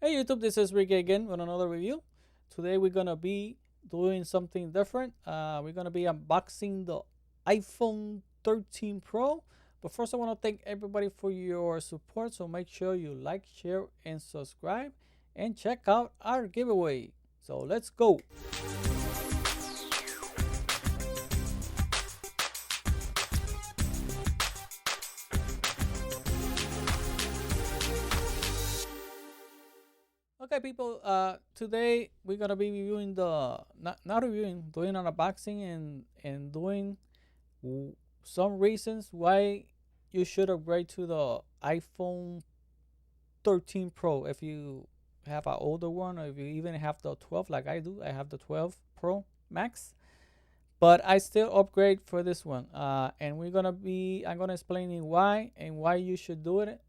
Hey YouTube, this is Ricky again with another review. Today we're gonna be doing something different. We're gonna be unboxing the iPhone 13 Pro. But first I want to thank everybody for your support. So make sure you like, share, and subscribe, and check out our giveaway. So let's go. Okay, people. Today we're gonna be reviewing the not reviewing, doing an unboxing and doing some reasons why you should upgrade to the iPhone 13 Pro if you have an older one, or if you even have the 12 like I do. I have the 12 Pro Max, but I still upgrade for this one. And I'm gonna explain you why and why you should do it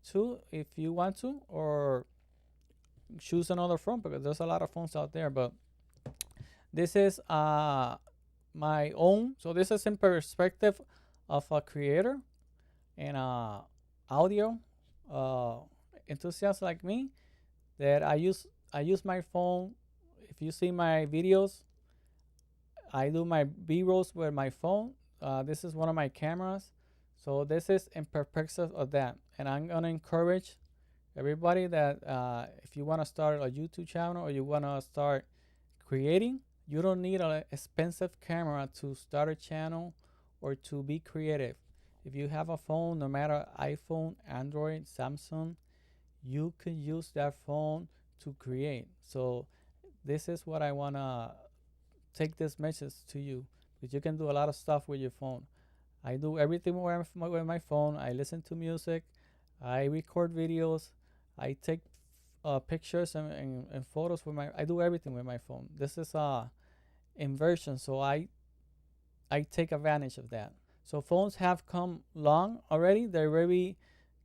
too if you want to, or choose another phone because there's a lot of phones out there. But this is my own. So this is in perspective of a creator and audio uh, enthusiast like me, that I use my phone. If you see my videos, I do my B-rolls with my phone. This is one of my cameras. So this is in perspective of that. And I'm gonna encourage everybody that if you want to start a YouTube channel or you want to start creating, you don't need an expensive camera to start a channel or to be creative. If you have a phone, no matter iPhone, Android, Samsung, you can use that phone to create. So this is what I want to take this message to you, because you can do a lot of stuff with your phone. I do everything with my phone. I listen to music, I record videos, I take pictures and photos with I do everything with my phone. This is a inversion, so I take advantage of that. So phones have come long already. They're very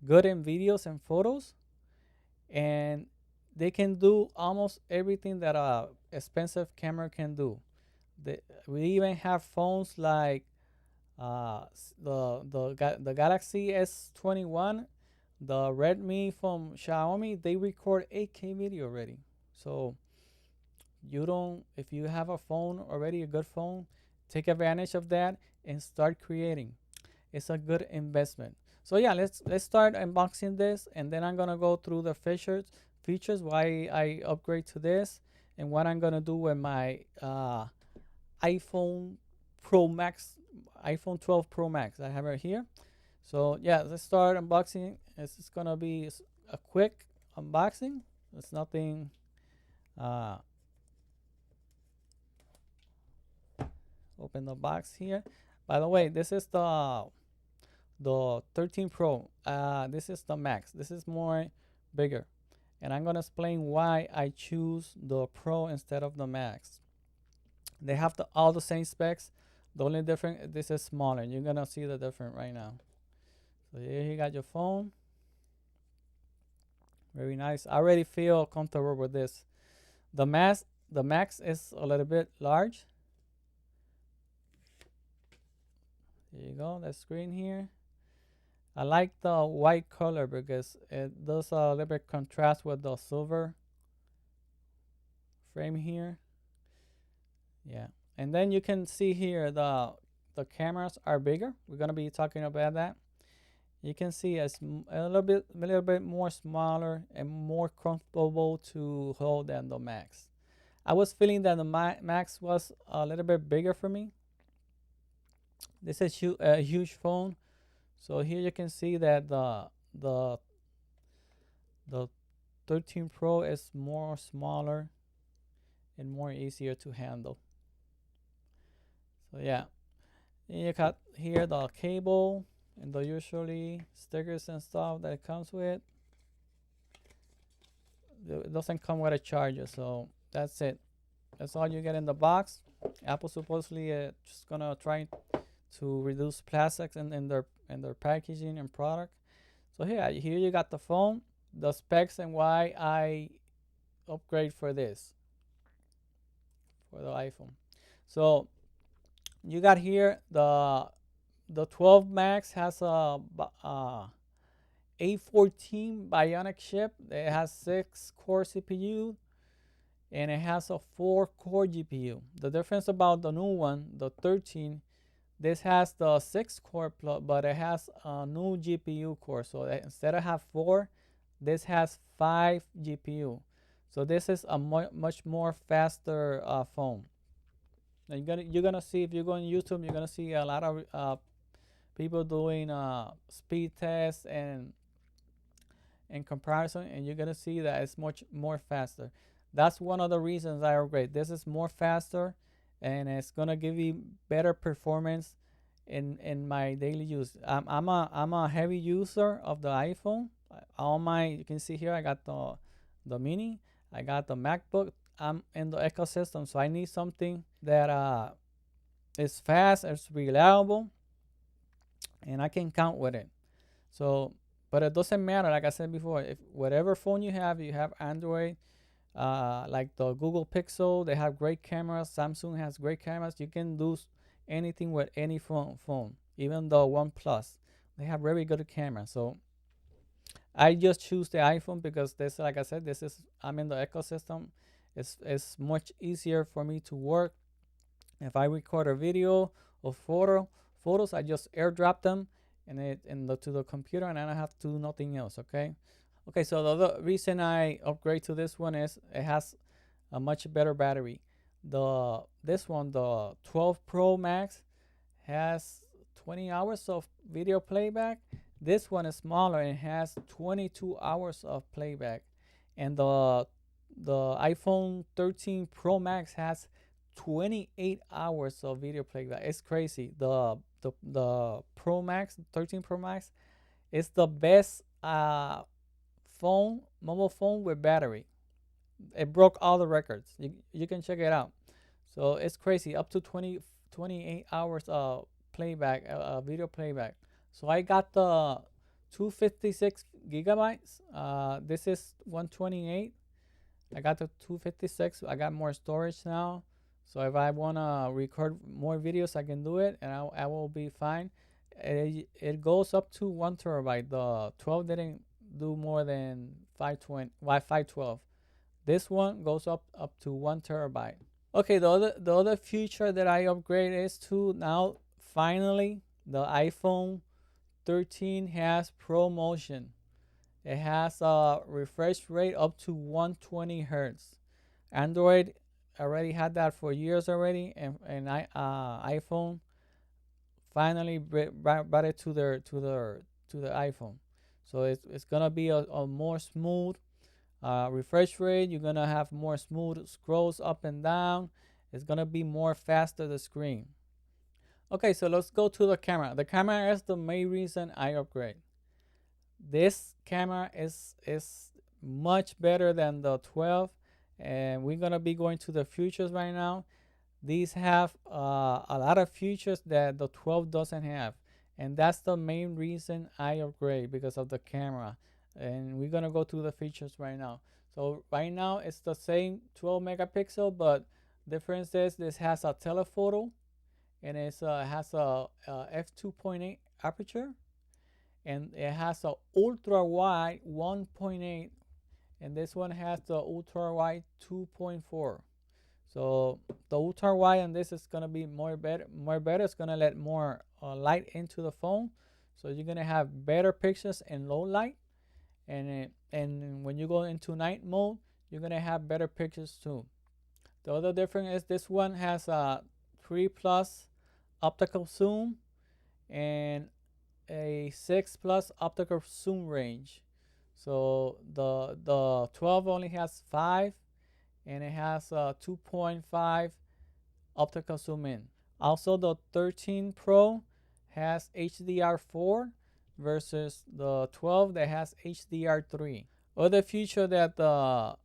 good in videos and photos, and they can do almost everything that a expensive camera can do. We even have phones like the Galaxy S21, the Redmi from Xiaomi. They record 8K video already. So you don't, if you have a phone already, a good phone, take advantage of that and start creating. It's a good investment. So yeah, let's start unboxing this, and then I'm gonna go through the features why I upgrade to this, and what I'm gonna do with my iPhone Pro Max, iPhone 12 Pro Max. I have it here. So yeah, let's start unboxing. It's gonna be a quick unboxing. It's nothing. Uh, Open the box here. By the way, this is the 13 Pro. This is the Max. This is more bigger, and I'm gonna explain why I choose the Pro instead of the Max. They have all the same specs. The only difference, this is smaller. You're gonna see the difference right now. So here you got your phone. Very nice. I already feel comfortable with this. The Max is a little bit large. There you go. The screen here. I like the white color because it does a little bit contrast with the silver frame here. Yeah, and then you can see here the cameras are bigger. We're gonna be talking about that. You can see it's a little bit more smaller and more comfortable to hold than the Max. I was feeling that the Max was a little bit bigger for me. This is a huge phone. So here you can see that the the 13 Pro is more smaller and more easier to handle. So yeah, you got here the cable and the usually stickers and stuff that it comes with. It doesn't come with a charger, so that's it. That's all you get in the box. Apple supposedly just gonna try to reduce plastics in their packaging and product. So here you got the phone, the specs, and why I upgrade for this, for the iPhone. So you got here the 12 Max has a A14 Bionic chip. It has 6-core CPU and it has a 4-core GPU. The difference about the new one, the 13, this has the 6-core, but it has a new GPU core. So instead of have 4, this has 5 GPU. So this is a much more faster phone. Now you're gonna see, if you go on YouTube, you're gonna see a lot of people doing speed tests and in comparison, and you're gonna see that it's much more faster. That's one of the reasons I upgrade. This is more faster, and it's gonna give you better performance in my daily use. I'm a heavy user of the iPhone. All my, you can see here, I got the mini, I got the MacBook. I'm in the ecosystem, so I need something that is fast, it's reliable, and I can count with it. So, but it doesn't matter. Like I said before, if whatever phone you have Android, like the Google Pixel, they have great cameras. Samsung has great cameras. You can do anything with any phone, even the OnePlus. They have very good cameras. So I just choose the iPhone because this, like I said, this is, I'm in the ecosystem. It's much easier for me to work. If I record a video or photos, I just airdrop them to the computer, and I don't have to do nothing else. Okay, so the other reason I upgrade to this one is it has a much better battery. This one, the 12 Pro Max, has 20 hours of video playback. This one is smaller and has 22 hours of playback, and the iPhone 13 Pro Max has 28 hours of video playback. It's crazy. The Pro Max, 13 Pro Max, is the best mobile phone with battery. It broke all the records. You can check it out. So it's crazy, up to 28 hours of playback, video playback. So I got the 256 gigabytes. This is 128. I got the 256. I got more storage now. So if I want to record more videos, I can do it, and I will be fine. It goes up to 1 terabyte. The 12 didn't do more than 512. This one goes up to 1 terabyte. Okay, the other feature that I upgrade is to now finally the iPhone 13 has ProMotion. It has a refresh rate up to 120 hertz. Android already had that for years already, and iPhone finally brought it to the iPhone. So it's gonna be a more smooth refresh rate. You're gonna have more smooth scrolls up and down. It's gonna be more faster, the screen. Okay, so let's go to the camera. The camera is the main reason I upgrade. This camera is much better than the 12, and we're gonna be going to the features right now. These have a lot of features that the 12 doesn't have, and that's the main reason I upgrade, because of the camera. And we're gonna go to the features right now. So right now it's the same 12 megapixel, but difference is this has a telephoto, and it has a f2.8 aperture, and it has a ultra wide 1.8, and this one has the ultra wide 2.4. So the ultra wide on this is gonna be more better. It's gonna let more light into the phone, so you're gonna have better pictures in low light, and when you go into night mode, you're gonna have better pictures too. The other difference is this one has a 3+ optical zoom and a 6+ optical zoom range. So the 12 only has 5, and it has a 2.5 optical zoom in. Also, the 13 Pro has HDR4 versus the 12 that has HDR3. Other feature that the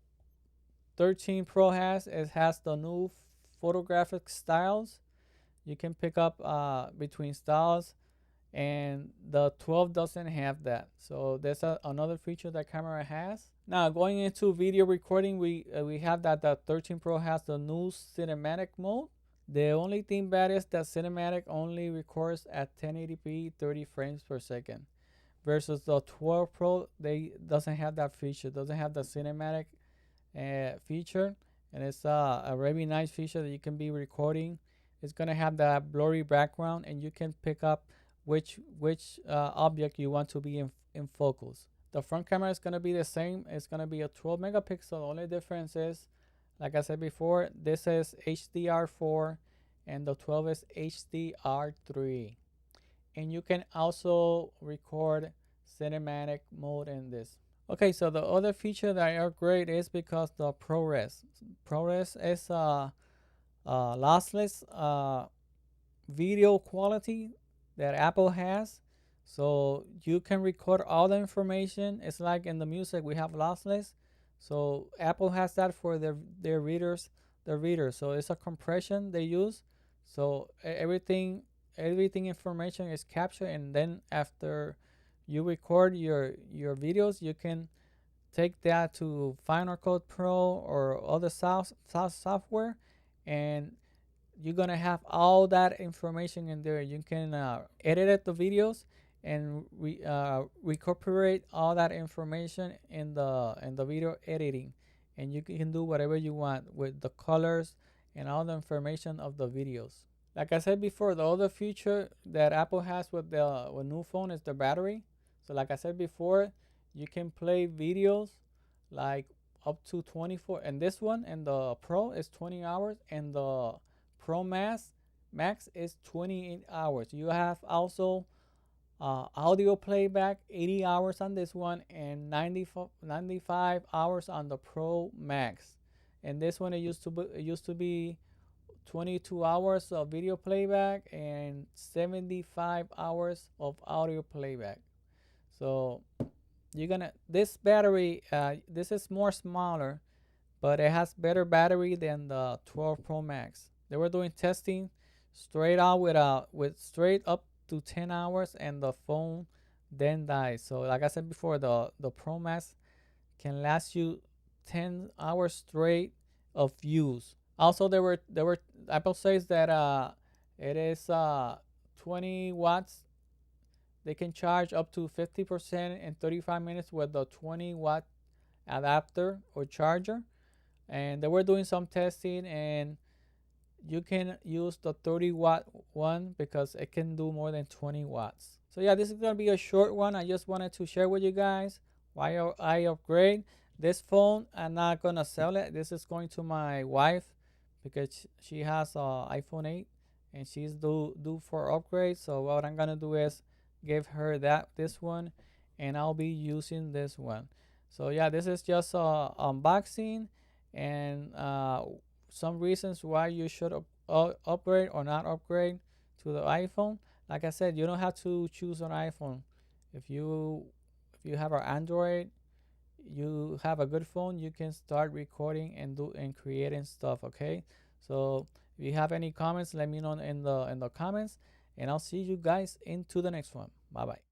13 Pro has, it has the new photographic styles. You can pick up between styles, and the 12 doesn't have that. So there's another feature that camera has. Now going into video recording, we have that the 13 Pro has the new cinematic mode. The only thing bad is that cinematic only records at 1080p 30 frames per second. versus the 12 Pro. They doesn't have that feature, doesn't have the cinematic feature, and it's a really nice feature that you can be recording. It's gonna have that blurry background, and you can pick up which object you want to be in focus. The front camera is gonna be the same. It's gonna be a 12 megapixel. The only difference is, like I said before, this is HDR4, and the 12 is HDR3. And you can also record cinematic mode in this. Okay, so the other feature that I upgrade is because the ProRes. ProRes is lossless video quality that Apple has. So you can record all the information. It's like in the music we have lossless. So Apple has that for their readers, the readers. So it's a compression they use. So everything information is captured, and then after you record your videos, you can take that to Final Cut Pro or other software, and you're gonna have all that information in there. You can edit the videos and recuperate all that information in the video editing, and you can do whatever you want with the colors and all the information of the videos. Like I said before, the other feature that Apple has with the new phone is the battery. So like I said before, you can play videos like up to 24, and this one and the Pro is 20 hours, and the Pro Max is 28 hours. You have also audio playback, 80 hours on this one, and 95 hours on the Pro Max. And this one, it used to be 22 hours of video playback and 75 hours of audio playback. So you're gonna this battery, this is more smaller, but it has better battery than the 12 Pro Max. They were doing testing straight out with straight up to 10 hours, and the phone then dies. So like I said before, the Pro Max can last you 10 hours straight of use. Also, there were Apple says that it is 20 watts. They can charge up to 50% in 35 minutes with the 20-watt adapter or charger. And they were doing some testing, and you can use the 30-watt one because it can do more than 20 watts. So yeah, this is gonna be a short one. I just wanted to share with you guys why I upgrade this phone. I'm not gonna sell it. This is going to my wife because she has a iPhone 8 and she's due for upgrade. So what I'm gonna do is give her this one, and I'll be using this one. So yeah, this is just a unboxing and some reasons why you should upgrade or not upgrade to the iPhone. Like I said, you don't have to choose an iPhone. If you have an Android, you have a good phone, you can start recording and creating stuff. Okay, so if you have any comments, let me know in the comments, and I'll see you guys into the next one. Bye bye.